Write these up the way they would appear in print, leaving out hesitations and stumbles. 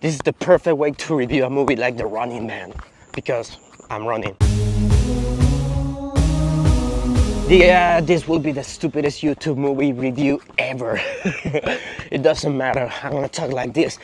This is the perfect way to review a movie like The Running Man, because I'm running. Yeah, this will be the stupidest YouTube movie review ever. It doesn't matter, I'm gonna talk like this.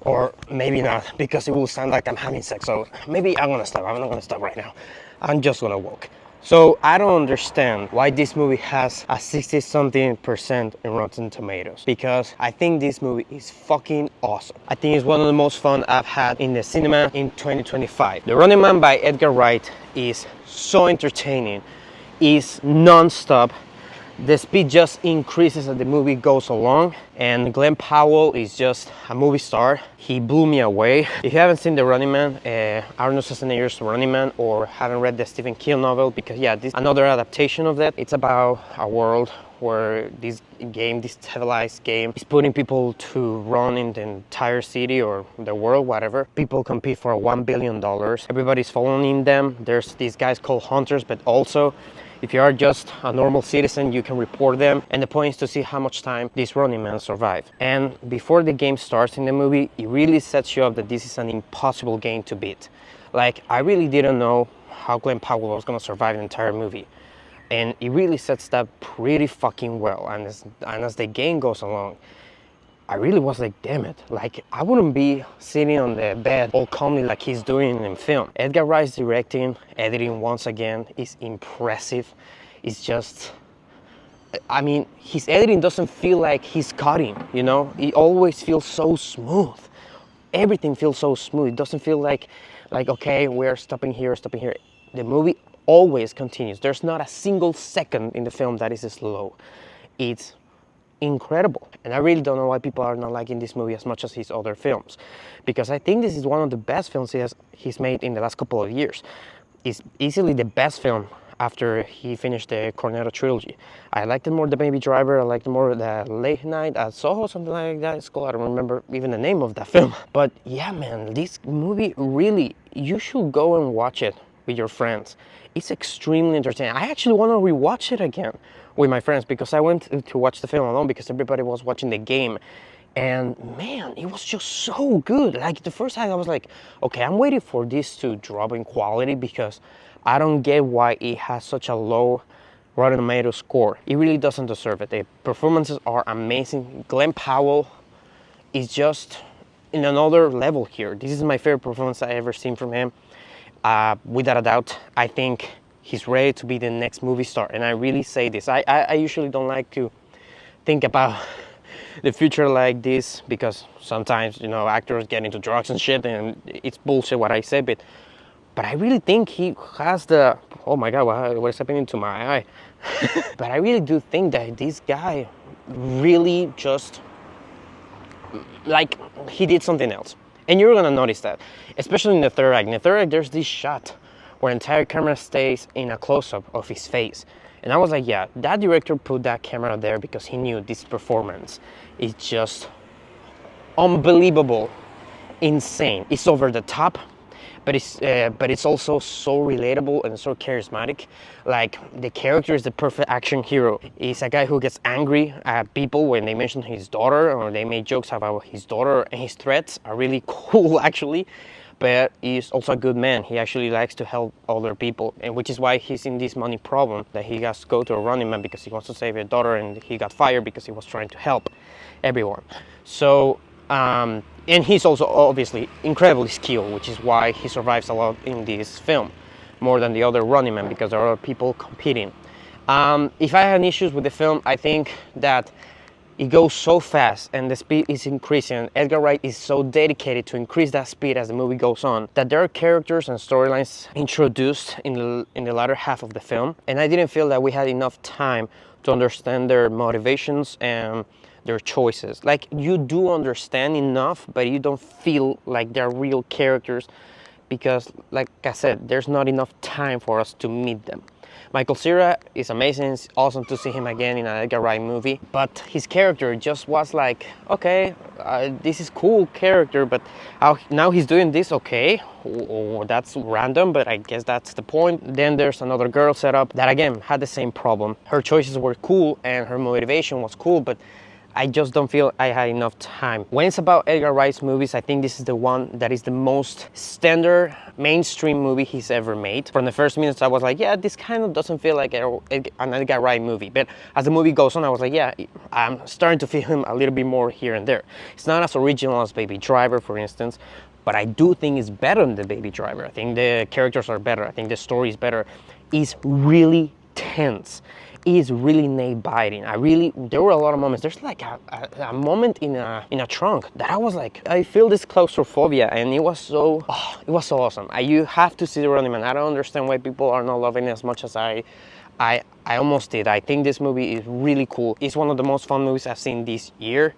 Or maybe not, because it will sound like I'm having sex. So maybe I'm not gonna stop right now. I'm just gonna walk. So I don't understand why this movie has a 60-something% in Rotten Tomatoes, because I think this movie is fucking awesome. I think it's one of the most fun I've had in the cinema in 2025. The Running Man by Edgar Wright is so entertaining, is non-stop. The speed just increases as the movie goes along, and Glen Powell is just a movie star. He blew me away. If you haven't seen The Running Man, Arnold Schwarzenegger's Running Man, or haven't read the Stephen King novel, because yeah, this is another adaptation of that. It's about a world where this civilized game, is putting people to run in the entire city or the world, whatever. People compete for $1 billion. Everybody's following them. There's these guys called hunters, but also if you are just a normal citizen, you can report them. And the point is to see how much time these running men survive. And before the game starts in the movie, it really sets you up that this is an impossible game to beat. Like, I really didn't know how Glen Powell was gonna survive the entire movie. And it really sets that pretty fucking well. And as the game goes along, I really was like, damn it, like I wouldn't be sitting on the bed all calmly like he's doing in film. Edgar Wright's directing, editing once again is impressive. It's just, I mean, his editing doesn't feel like he's cutting, you know? It always feels so smooth. Everything feels so smooth. It doesn't feel like okay, we're stopping here. The movie always continues. There's not a single second in the film that is slow. It's incredible, and I really don't know why people are not liking this movie as much as his other films, because I think this is one of the best films he's made in the last couple of years. It's easily the best film after he finished the Cornetto trilogy. I liked it more the Baby Driver, I liked it more the Late Night at Soho, something like that it's called. I don't remember even the name of that film. But yeah, man, this movie really, you should go and watch it with your friends. It's extremely entertaining. I actually want to rewatch it again with my friends, because I went to watch the film alone because everybody was watching the game, and man, it was just so good. Like the first time I was like, okay, I'm waiting for this to drop in quality, because I don't get why it has such a low Rotten Tomatoes score. It really doesn't deserve it. The performances are amazing. Glen Powell is just in another level here. This is my favorite performance I ever seen from him. Without a doubt, I think he's ready to be the next movie star. And I really say this. I usually don't like to think about the future like this, because sometimes, you know, actors get into drugs and shit, and it's bullshit what I say, but I really think he has the, oh my God, what is happening to my eye? But I really do think that this guy really just, like, he did something else. And you're gonna notice that, especially in the third act. In the third act, there's this shot where the entire camera stays in a close-up of his face. And I was like, yeah, that director put that camera there because he knew this performance is just unbelievable, insane. It's over the top, but it's also so relatable and so charismatic. Like, the character is the perfect action hero. He's a guy who gets angry at people when they mention his daughter, or they make jokes about his daughter, and his threats are really cool actually. But he's also a good man. He actually likes to help other people, and which is why he's in this money problem, that he has to go to a Running Man because he wants to save his daughter, and he got fired because he was trying to help everyone. So and he's also obviously incredibly skilled, which is why he survives a lot in this film, more than the other Running Man, because there are people competing. If I had issues with the film, I think that it goes so fast and the speed is increasing. Edgar Wright is so dedicated to increase that speed as the movie goes on, that there are characters and storylines introduced in the latter half of the film, and I didn't feel that we had enough time to understand their motivations and their choices. Like, you do understand enough, but you don't feel like they're real characters, because like I said, there's not enough time for us to meet them. Michael Cera is amazing. It's awesome to see him again in an Edgar Wright movie, but his character just was like, okay, this is cool character, but now he's doing this, okay, or that's random, but I guess that's the point. Then there's another girl set up that again had the same problem. Her choices were cool and her motivation was cool, but I just don't feel I had enough time. When it's about Edgar Wright's movies, I think this is the one that is the most standard mainstream movie he's ever made. From the first minutes I was like, yeah, this kind of doesn't feel like an Edgar Wright movie. But as the movie goes on, I was like, yeah, I'm starting to feel him a little bit more here and there. It's not as original as Baby Driver, for instance, but I do think it's better than the Baby Driver. I think the characters are better. I think the story is better. It's really tense. Is really nail-biting. There were a lot of moments. There's like a moment in a trunk that I was like, I feel this claustrophobia, and it was so awesome. You have to see the Running Man. I don't understand why people are not loving it as much as I almost did. I think this movie is really cool. It's one of the most fun movies I've seen this year.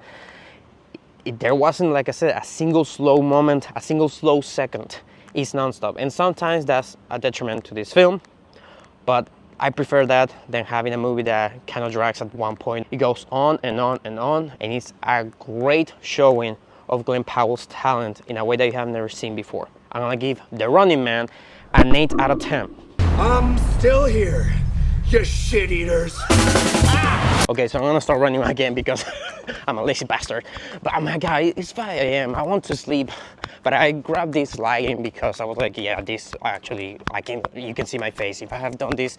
There wasn't, like I said, a single slow moment, a single slow second. It's non-stop, and sometimes that's a detriment to this film, but I prefer that than having a movie that kind of drags at one point. It goes on and on and on, and it's a great showing of Glen Powell's talent in a way that you have never seen before. I'm gonna give The Running Man an 8 out of 10. I'm still here, you shit eaters. Okay, so I'm gonna start running again because I'm a lazy bastard. But my God, it's 5 a.m. I want to sleep, but I grabbed this lighting because I was like, yeah, this actually, you can see my face. If I have done this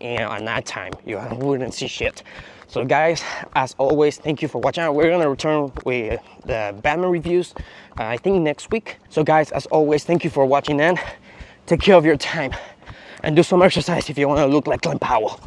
at night time, you wouldn't see shit. So guys, as always, thank you for watching. We're gonna return with the Batman reviews, I think next week. So guys, as always, thank you for watching, and take care of your time and do some exercise if you want to look like Glen Powell.